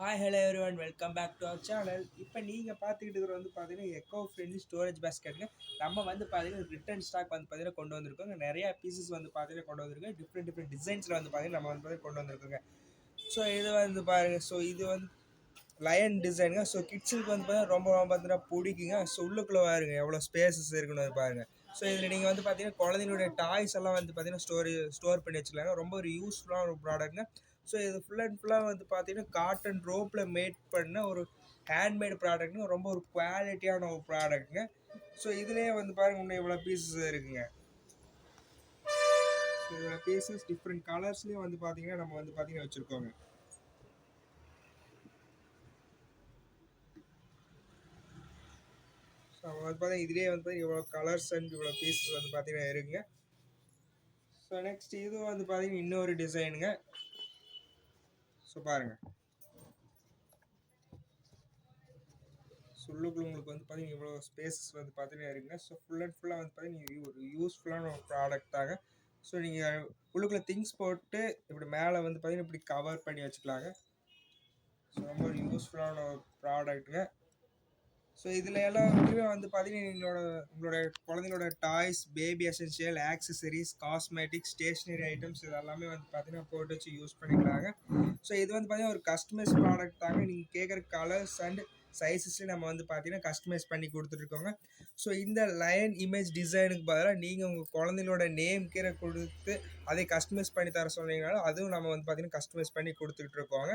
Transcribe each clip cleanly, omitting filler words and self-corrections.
Hi hello everyone welcome back to our channel. இப்போ நீங்கள் பார்த்துக்கிட்டு இருக்கிற வந்து பார்த்தீங்கன்னா எக்கோ ஃப்ரெண்ட்லி ஸ்டோரேஜ் பேஸ்கெட்டுங்க. நம்ம வந்து பார்த்தீங்கன்னா ரிட்டன் ஸ்டாக் வந்து பார்த்தீங்கன்னா கொண்டு வந்திருக்கோங்க. நிறையா பீசஸ் வந்து பார்த்தீங்கன்னா கொண்டு வந்திருக்கோம். டிஃப்ரெண்ட் டிசைன்ஸில் வந்து பார்த்தீங்கன்னா நம்ம வந்து பார்த்தீங்கன்னா கொண்டு வந்திருக்கோங்க. ஸோ இது வந்து பாருங்கள். ஸோ இது வந்து லயன் டிசைனுங்க. ஸோ கிட்ஸுக்கு வந்து பார்த்தீங்கன்னா ரொம்ப பார்த்தீங்கன்னா பிடிக்குங்க. ஸோ உள்ளுக்குள்ளே பாருங்க எவ்வளோ ஸ்பேசஸ் இருக்குன்னு பாருங்கள். ஸோ இதில் நீங்கள் வந்து பார்த்தீங்கன்னா குழந்தைங்களுடைய டாய்ஸ் எல்லாம் வந்து பார்த்தீங்கன்னா ஸ்டோர் பண்ணி வச்சுக்கலாங்க. ரொம்ப ஒரு யூஸ்ஃபுல்லான ஒரு ப்ராடக்ட்ங்க. ஸோ இது ஃபுல் அண்ட் ஃபுல்லாக வந்து பார்த்தீங்கன்னா காட்டன் ரோப்பில் மேட் பண்ண ஒரு ஹேண்ட்மேட் ப்ராடக்ட்ங்க. ரொம்ப ஒரு குவாலிட்டியான ஒரு ப்ராடக்ட்டுங்க. ஸோ இதுலேயே வந்து பாருங்கள் இன்னும் இவ்வளோ பீசஸ் இருக்குங்க. ஸோ இவ்வளோ பீசஸ் டிஃப்ரெண்ட் கலர்ஸ்லேயும் வந்து பார்த்தீங்கன்னா நம்ம வந்து பார்த்தீங்கன்னா வச்சுருக்கோங்க. ஸோ வந்து பார்த்தீங்கன்னா இதுலேயே வந்து இவ்வளோ கலர்ஸ் அண்ட் இவ்வளோ பீசஸ் வந்து பார்த்தீங்கன்னா இருக்குங்க. ஸோ நெக்ஸ்ட் இது வந்து பார்த்தீங்கன்னா இன்னொரு டிசைனுங்க. ஸோ பாருங்கள் உள்ளுக்குள்ள உங்களுக்கு வந்து பார்த்தீங்கன்னா இவ்வளோ ஸ்பேசஸ் வந்து பார்த்தீங்கன்னா இருக்குங்க. ஸோ ஃபுல் அண்ட் ஃபுல்லாக வந்து பார்த்தீங்கன்னா ஒரு யூஸ்ஃபுல்லான ஒரு ப்ராடக்ட் தாங்க. ஸோ நீங்கள் உள்ளுக்குள்ள திங்ஸ் போட்டு இப்படி மேலே வந்து பார்த்தீங்கன்னா இப்படி கவர் பண்ணி வச்சுக்கலாங்க. ஸோ ரொம்ப ஒரு யூஸ்ஃபுல்லான ஒரு ப்ராடக்ட்டுங்க. ஸோ இதில் எல்லாமே வந்து பார்த்தீங்கன்னா உங்களோட குழந்தைங்களோட toys, baby essential, accessories, cosmetics, stationery items இது எல்லாமே வந்து பார்த்தீங்கன்னா போட்டு வச்சு யூஸ் பண்ணிக்கலாங்க. ஸோ இது வந்து பார்த்தீங்கன்னா ஒரு கஸ்டமைஸ் ப்ராடக்ட் தாங்க. நீங்கள் கேட்குற கலர்ஸ் அண்ட் சைஸஸ்லேயும் நம்ம வந்து பார்த்தீங்கன்னா கஸ்டமைஸ் பண்ணி கொடுத்துட்ருக்கோங்க. ஸோ இந்த லயன் இமேஜ் டிசைனுக்கு பதிலாக நீங்கள் உங்கள் குழந்தைங்களோட நேம் கீரை கொடுத்து அதை கஸ்டமைஸ் பண்ணி தர சொன்னீங்கனாலும் அதுவும் நம்ம வந்து பார்த்தீங்கன்னா கஸ்டமைஸ் பண்ணி கொடுத்துக்கிட்டு இருக்கோங்க.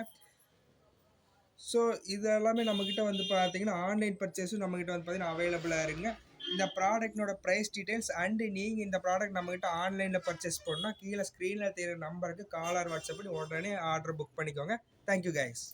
ஸோ இது எல்லாமே நம்மக்கிட்ட வந்து பார்த்தீங்கன்னா ஆன்லைன் பர்ச்சேஸும் நம்மக்கிட்ட வந்து பார்த்தீங்கன்னா அவைலபிளாக இருக்குங்க. இந்த ப்ராடக்ட்னோட ப்ரைஸ் டீட்டெயில்ஸ் அண்டு நீங்கள் இந்த ப்ராடக்ட் நம்மக்கிட்ட ஆன்லைனில் பர்ச்சேஸ் பண்ணால் கீழே ஸ்க்ரீனில் தெரிகிற நம்பருக்கு கால் ஆர் வாட்ஸ்அப் பண்ணி உடனே ஆர்டர் புக் பண்ணிக்கோங்க. Thank you guys.